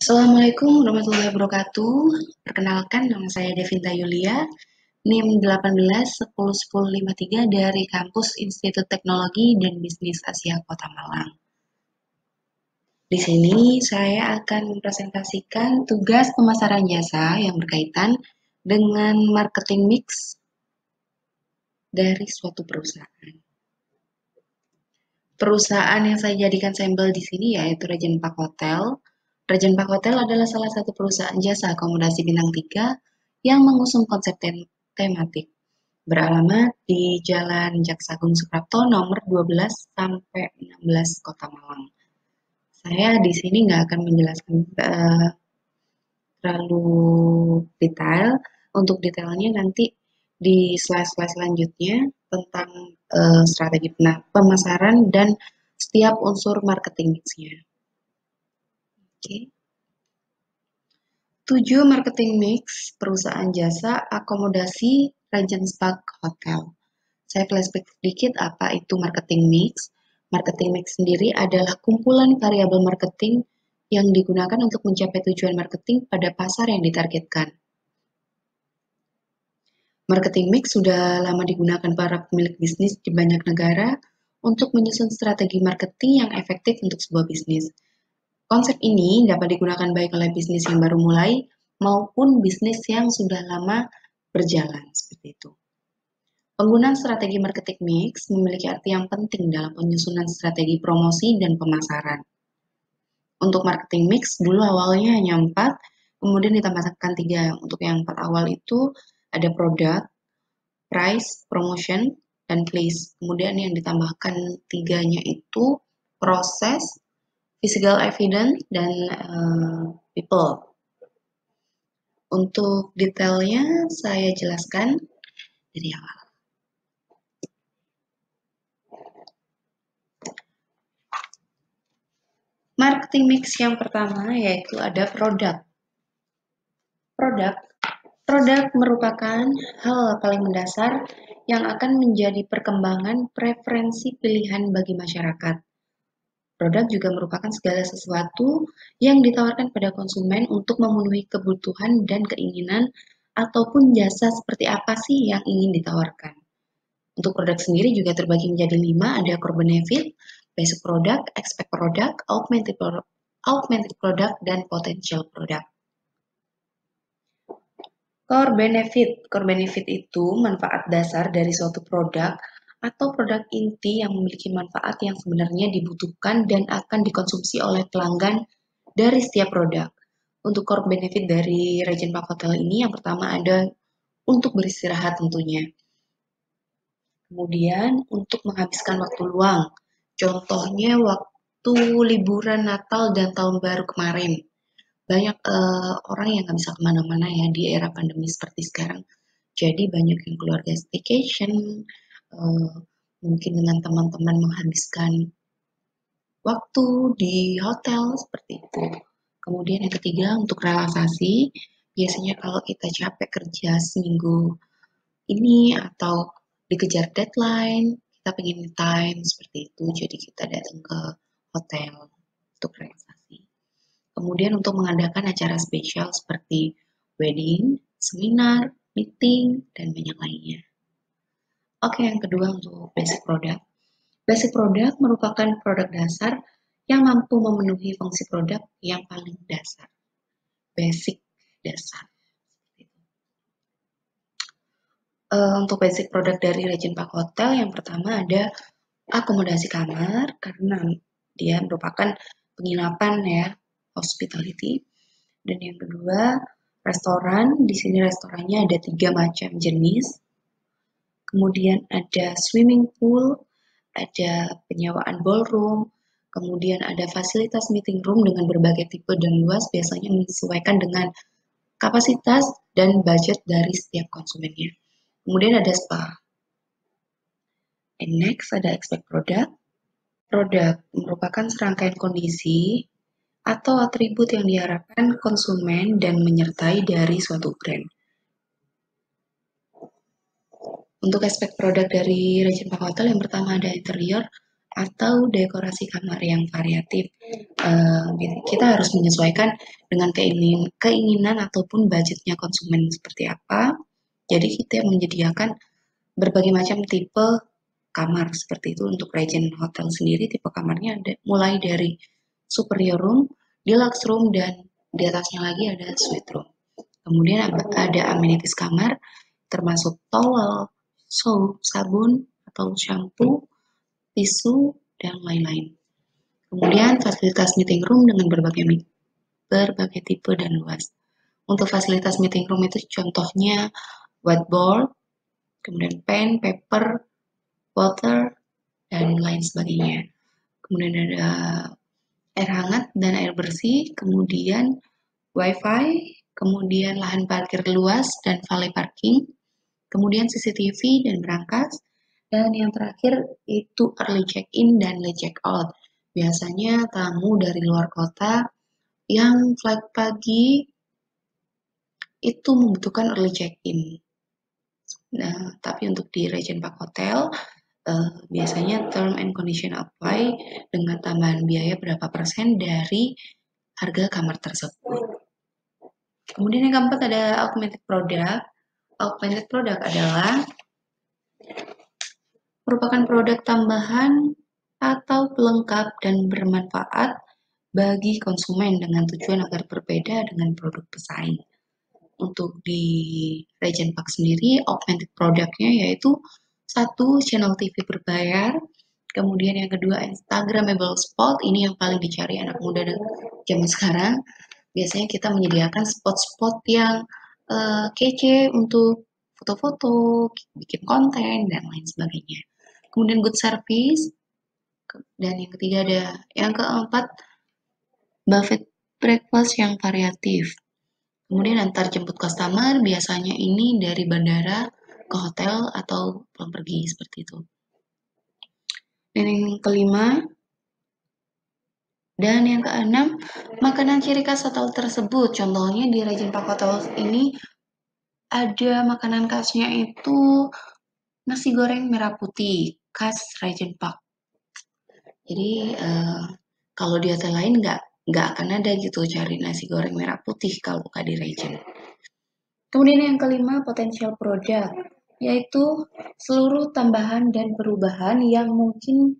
Assalamualaikum warahmatullahi wabarakatuh. Perkenalkan, nama saya Devinta Yulia, NIM 18 10 10 53 dari kampus Institut Teknologi dan Bisnis Asia Kota Malang. Di sini saya akan mempresentasikan tugas pemasaran jasa yang berkaitan dengan marketing mix dari suatu perusahaan. Perusahaan yang saya jadikan sampel di sini yaitu Regent Park Hotel. Regent Park Hotel adalah salah satu perusahaan jasa akomodasi bintang 3 yang mengusung konsep tematik. Beralamat di Jalan Jaksa Agung Suprapto nomor 12 sampai 16 Kota Malang. Saya di sini nggak akan menjelaskan terlalu detail. Untuk detailnya nanti di slide-slide selanjutnya tentang strategi pemasaran dan setiap unsur marketing mix-nya. Oke. 7 marketing mix perusahaan jasa akomodasi Regent Park Hotel. Saya flashback sedikit apa itu marketing mix. Marketing mix sendiri adalah kumpulan variabel marketing yang digunakan untuk mencapai tujuan marketing pada pasar yang ditargetkan. Marketing mix sudah lama digunakan para pemilik bisnis di banyak negara untuk menyusun strategi marketing yang efektif untuk sebuah bisnis. Konsep ini dapat digunakan baik oleh bisnis yang baru mulai maupun bisnis yang sudah lama berjalan, seperti itu. Penggunaan strategi marketing mix memiliki arti yang penting dalam penyusunan strategi promosi dan pemasaran. Untuk marketing mix, dulu awalnya hanya 4, kemudian ditambahkan 3. Untuk yang 4 awal itu ada produk, price, promotion, dan place. Kemudian yang ditambahkan 3-nya itu proses, physical evidence, dan people. Untuk detailnya saya jelaskan dari awal. Marketing mix yang pertama yaitu ada produk. Produk merupakan hal paling mendasar yang akan menjadi perkembangan preferensi pilihan bagi masyarakat. Produk juga merupakan segala sesuatu yang ditawarkan pada konsumen untuk memenuhi kebutuhan dan keinginan ataupun jasa seperti apa sih yang ingin ditawarkan. Untuk produk sendiri juga terbagi menjadi 5, ada core benefit, basic product, expect product, augmented product, dan potential product. Core benefit itu manfaat dasar dari suatu produk atau produk inti yang memiliki manfaat yang sebenarnya dibutuhkan dan akan dikonsumsi oleh pelanggan dari setiap produk. Untuk core benefit dari Regent Park Hotel ini yang pertama ada untuk beristirahat tentunya. Kemudian untuk menghabiskan waktu luang, contohnya waktu liburan Natal dan Tahun Baru kemarin. Banyak orang yang nggak bisa kemana-mana ya di era pandemi seperti sekarang. Jadi banyak yang keluarga staycation, mungkin dengan teman-teman menghabiskan waktu di hotel seperti itu. Kemudian yang ketiga untuk relaksasi, biasanya kalau kita capek kerja seminggu ini atau dikejar deadline, kita pengen me time seperti itu, jadi kita datang ke hotel untuk relaksasi. Kemudian untuk mengadakan acara spesial seperti wedding, seminar, meeting, dan banyak lainnya. Oke, yang kedua untuk basic product. Basic product merupakan produk dasar yang mampu memenuhi fungsi produk yang paling dasar. Basic dasar. Untuk basic produk dari Regent Park Hotel yang pertama ada akomodasi kamar karena dia merupakan penginapan ya, hospitality. Dan yang kedua restoran, di sini restorannya ada 3 macam jenis. Kemudian ada swimming pool, ada penyewaan ballroom, kemudian ada fasilitas meeting room dengan berbagai tipe dan luas, biasanya menyesuaikan dengan kapasitas dan budget dari setiap konsumennya. Kemudian ada spa. And next ada expect product. Produk merupakan serangkaian kondisi atau atribut yang diharapkan konsumen dan menyertai dari suatu brand. Untuk aspek produk dari Regent Park Hotel yang pertama ada interior. atau dekorasi kamar yang variatif. Kita harus menyesuaikan dengan keinginan ataupun budgetnya konsumen seperti apa. Jadi kita menyediakan berbagai macam tipe kamar seperti itu. Untuk Regent Hotel sendiri tipe kamarnya ada mulai dari superior room, deluxe room, dan di atasnya lagi ada suite room. Kemudian ada amenities kamar termasuk towel, soap, sabun atau shampoo, tisu, dan lain-lain. Kemudian fasilitas meeting room dengan berbagai tipe dan luas. Untuk fasilitas meeting room itu contohnya whiteboard, kemudian pen, paper, water, dan lain sebagainya. Kemudian ada air hangat dan air bersih, kemudian wifi, kemudian lahan parkir luas dan valet parking, kemudian CCTV dan berangkas, dan yang terakhir itu early check-in dan late check-out. Biasanya tamu dari luar kota yang flight pagi itu membutuhkan early check-in. Nah, tapi untuk di Regent Park Hotel, biasanya term and condition apply dengan tambahan biaya berapa persen dari harga kamar tersebut. Kemudian yang keempat ada augmented product. Augmented product adalah merupakan produk tambahan atau pelengkap dan bermanfaat bagi konsumen dengan tujuan agar berbeda dengan produk pesaing. Untuk di Regent Park sendiri, augmented produknya yaitu satu, channel TV berbayar, kemudian yang kedua Instagramable spot, ini yang paling dicari anak muda zaman sekarang. Biasanya kita menyediakan spot-spot yang kece untuk foto-foto, bikin konten, dan lain sebagainya. Kemudian good service, dan yang keempat buffet breakfast yang variatif. Kemudian antar jemput customer, biasanya ini dari bandara ke hotel atau pulang pergi seperti itu. Dan yang kelima, dan yang keenam, makanan ciri khas hotel tersebut. Contohnya di Regent Park Hotel ini ada makanan khasnya itu nasi goreng merah putih khas Regent Park. Jadi kalau di hotel lain nggak akan ada gitu cari nasi goreng merah putih kalau bukan di Regent. Kemudian yang kelima, potential product, yaitu seluruh tambahan dan perubahan yang mungkin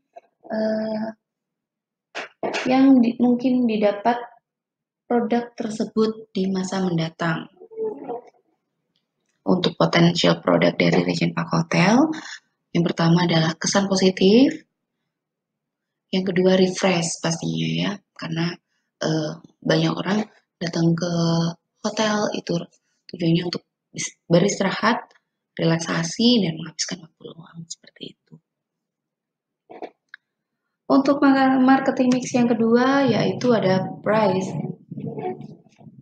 mungkin didapat produk tersebut di masa mendatang. Untuk potential produk dari Regent Park Hotel, yang pertama adalah kesan positif, yang kedua refresh pastinya ya, karena banyak orang datang ke hotel itu tujuannya untuk beristirahat, relaksasi, dan menghabiskan waktu luang seperti itu. Untuk marketing mix yang kedua yaitu ada price.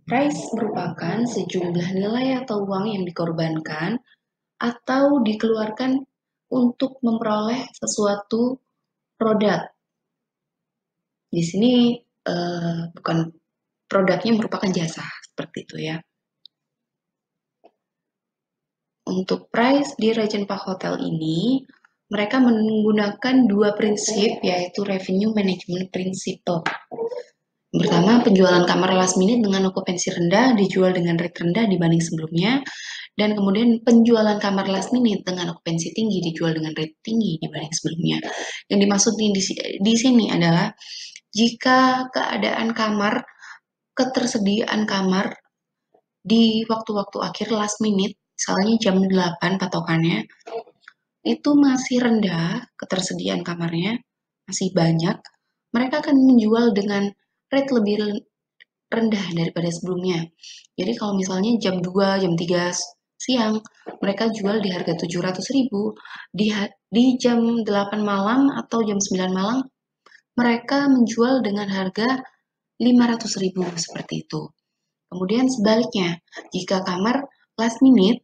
Price merupakan sejumlah nilai atau uang yang dikorbankan atau dikeluarkan untuk memperoleh sesuatu produk. Di sini bukan produknya merupakan jasa seperti itu ya. Untuk price di Regent Park Hotel ini mereka menggunakan dua prinsip yaitu revenue management principle. Yang pertama, penjualan kamar last minute dengan okupansi rendah dijual dengan rate rendah dibanding sebelumnya. Dan kemudian penjualan kamar last minute dengan okupansi tinggi dijual dengan rate tinggi dibanding sebelumnya. Yang dimaksud di sini adalah jika ketersediaan kamar di waktu-waktu akhir last minute, misalnya jam 8 patokannya, itu masih rendah ketersediaan kamarnya, masih banyak, mereka akan menjual dengan rate lebih rendah daripada sebelumnya. Jadi kalau misalnya jam 2, jam 3 siang, mereka jual di harga 700.000, di jam 8 malam atau jam 9 malam, mereka menjual dengan harga 500.000 seperti itu. Kemudian sebaliknya, jika kamar last minute,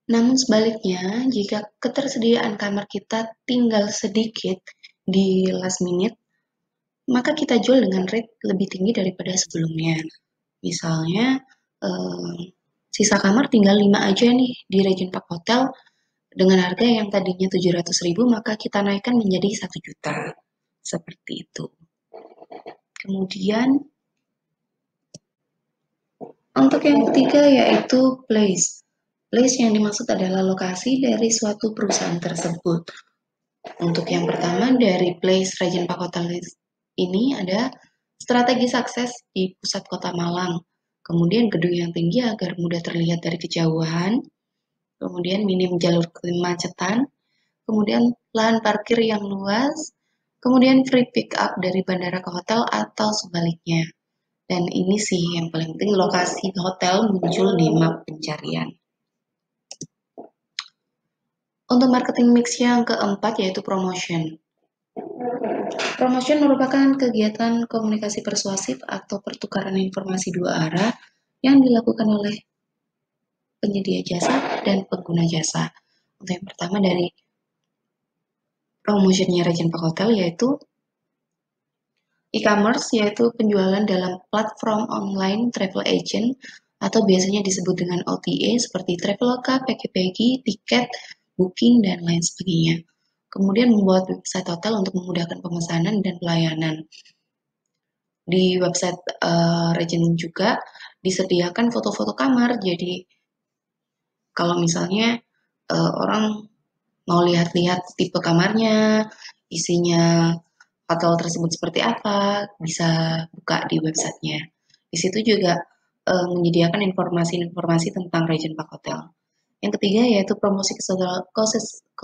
namun sebaliknya, jika ketersediaan kamar kita tinggal sedikit di last minute, maka kita jual dengan rate lebih tinggi daripada sebelumnya. Misalnya, sisa kamar tinggal 5 aja nih di Regent Park Hotel, Dengan harga yang tadinya 700.000, maka kita naikkan menjadi 1 juta. Seperti itu. Kemudian, untuk yang ketiga yaitu place. Place yang dimaksud adalah lokasi dari suatu perusahaan tersebut. Untuk yang pertama dari place Regent Park Hotel ini ada strategi sukses di pusat kota Malang. Kemudian gedung yang tinggi agar mudah terlihat dari kejauhan. Kemudian minim jalur kemacetan. Kemudian lahan parkir yang luas. Kemudian free pick up dari bandara ke hotel atau sebaliknya. Dan ini sih yang paling penting, lokasi hotel muncul di map pencarian. Untuk marketing mix yang keempat yaitu promotion. Promotion merupakan kegiatan komunikasi persuasif atau pertukaran informasi dua arah yang dilakukan oleh penyedia jasa dan pengguna jasa. Untuk yang pertama dari promotionnya Regent Park Hotel yaitu e-commerce, yaitu penjualan dalam platform online travel agent atau biasanya disebut dengan OTA seperti Traveloka, Pagi-Pagi, tiket, booking, dan lain sebagainya. Kemudian membuat website hotel untuk memudahkan pemesanan dan pelayanan. Di website Regent juga disediakan foto-foto kamar, jadi kalau misalnya orang mau lihat-lihat tipe kamarnya, isinya hotel tersebut seperti apa, bisa buka di websitenya. Di situ juga menyediakan informasi-informasi tentang Regent Park Hotel. Yang ketiga yaitu promosi ke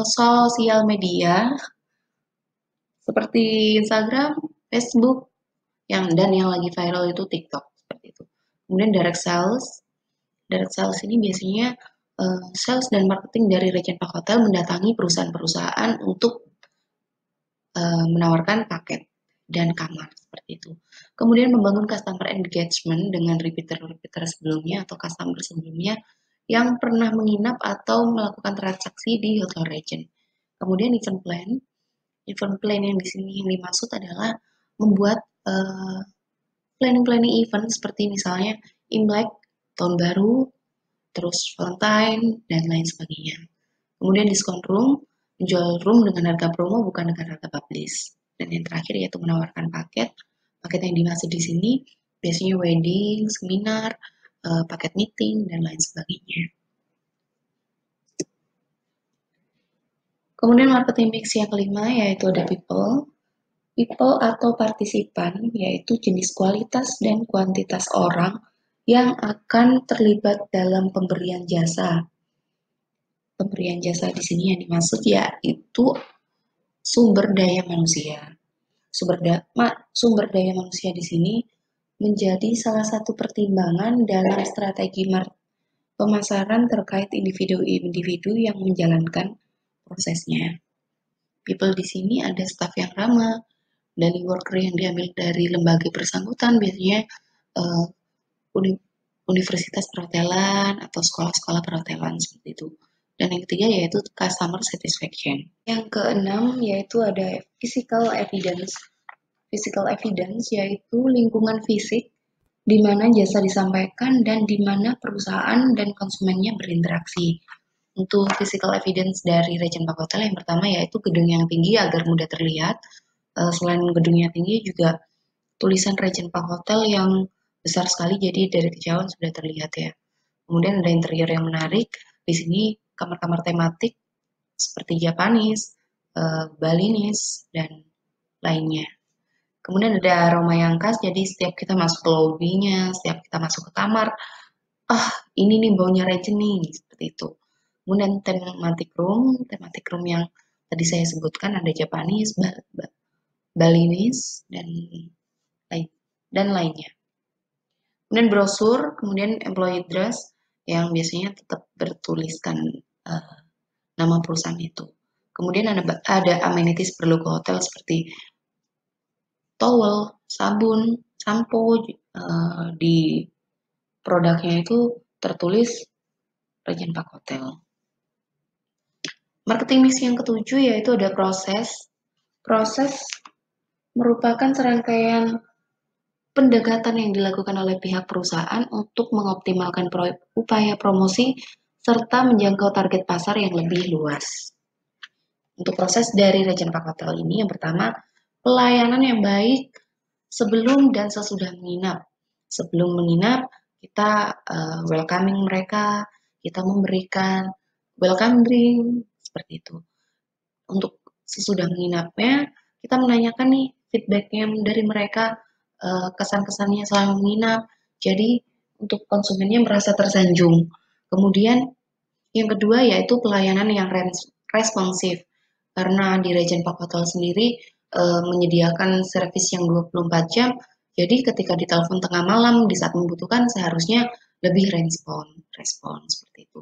sosial media seperti Instagram, Facebook, dan yang lagi viral itu TikTok seperti itu. Kemudian direct sales. Direct sales ini biasanya sales dan marketing dari Regent Park Hotel mendatangi perusahaan-perusahaan untuk menawarkan paket dan kamar seperti itu. Kemudian membangun customer engagement dengan repeater sebelumnya atau customer sebelumnya yang pernah menginap atau melakukan transaksi di Hotel Regent. Kemudian event plan. Event plan yang di sini yang dimaksud adalah membuat planning event seperti misalnya Imlek, Tahun Baru, terus Valentine, dan lain sebagainya. Kemudian diskon room, menjual room dengan harga promo bukan dengan harga publish. Dan yang terakhir yaitu menawarkan paket. Paket yang dimaksud di sini biasanya wedding, seminar, paket meeting, dan lain sebagainya. Kemudian marketing mix yang kelima yaitu ada people. People atau partisipan yaitu jenis kualitas dan kuantitas orang yang akan terlibat dalam pemberian jasa. Pemberian jasa di sini yang dimaksud yaitu sumber daya manusia. Sumber daya manusia di sini menjadi salah satu pertimbangan dalam strategi pemasaran terkait individu-individu yang menjalankan prosesnya. People di sini ada staf yang ramah, daily worker yang diambil dari lembaga bersangkutan, biasanya universitas perhotelan atau sekolah-sekolah perhotelan seperti itu. Dan yang ketiga yaitu customer satisfaction. Yang keenam yaitu ada physical evidence. Physical evidence yaitu lingkungan fisik di mana jasa disampaikan dan di mana perusahaan dan konsumennya berinteraksi. Untuk physical evidence dari Regent Park Hotel yang pertama yaitu gedung yang tinggi agar mudah terlihat. Selain gedungnya tinggi juga tulisan Regent Park Hotel yang besar sekali jadi dari kejauhan sudah terlihat ya. Kemudian ada interior yang menarik. Di sini kamar-kamar tematik seperti Japanese, Balinese, dan lainnya. Kemudian ada aroma yang khas, jadi setiap kita masuk ke lobbynya, setiap kita masuk ke kamar, ini nih baunya Regent nih, seperti itu. Kemudian thematic room yang tadi saya sebutkan ada Japanese, Balinese, dan lainnya. Kemudian brosur, kemudian employee dress yang biasanya tetap bertuliskan nama perusahaan itu. Kemudian ada amenities berlogo hotel seperti towel, sabun, sampo, di produknya itu tertulis Regent Park Hotel. Marketing mix yang ketujuh yaitu ada proses. Proses merupakan serangkaian pendekatan yang dilakukan oleh pihak perusahaan untuk mengoptimalkan upaya promosi serta menjangkau target pasar yang lebih luas. Untuk proses dari Regent Park Hotel ini, yang pertama, pelayanan yang baik sebelum dan sesudah menginap. Sebelum menginap, kita welcoming mereka, kita memberikan welcome drink, seperti itu. Untuk sesudah menginapnya, kita menanyakan nih feedbacknya dari mereka, kesan-kesannya selama menginap. Jadi untuk konsumennya merasa tersanjung. Kemudian yang kedua yaitu pelayanan yang responsif. Karena di Regent Park Hotel sendiri menyediakan servis yang 24 jam, jadi ketika ditelepon tengah malam di saat membutuhkan seharusnya lebih respon seperti itu.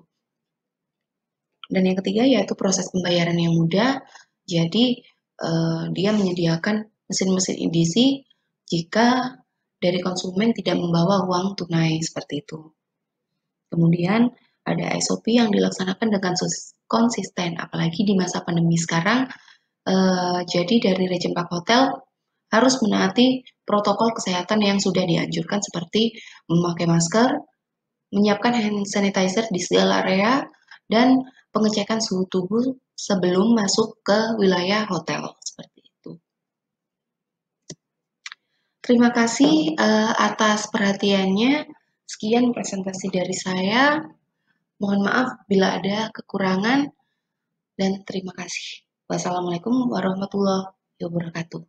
Dan yang ketiga yaitu proses pembayaran yang mudah. Jadi dia menyediakan mesin-mesin edisi jika dari konsumen tidak membawa uang tunai seperti itu. Kemudian ada SOP yang dilaksanakan dengan konsisten, apalagi di masa pandemi sekarang. Jadi dari Regent Park Hotel harus menaati protokol kesehatan yang sudah dianjurkan seperti memakai masker, menyiapkan hand sanitizer di segala area, dan pengecekan suhu tubuh sebelum masuk ke wilayah hotel seperti itu. Terima kasih atas perhatiannya. Sekian presentasi dari saya. Mohon maaf bila ada kekurangan dan terima kasih. Wassalamualaikum warahmatullahi wabarakatuh.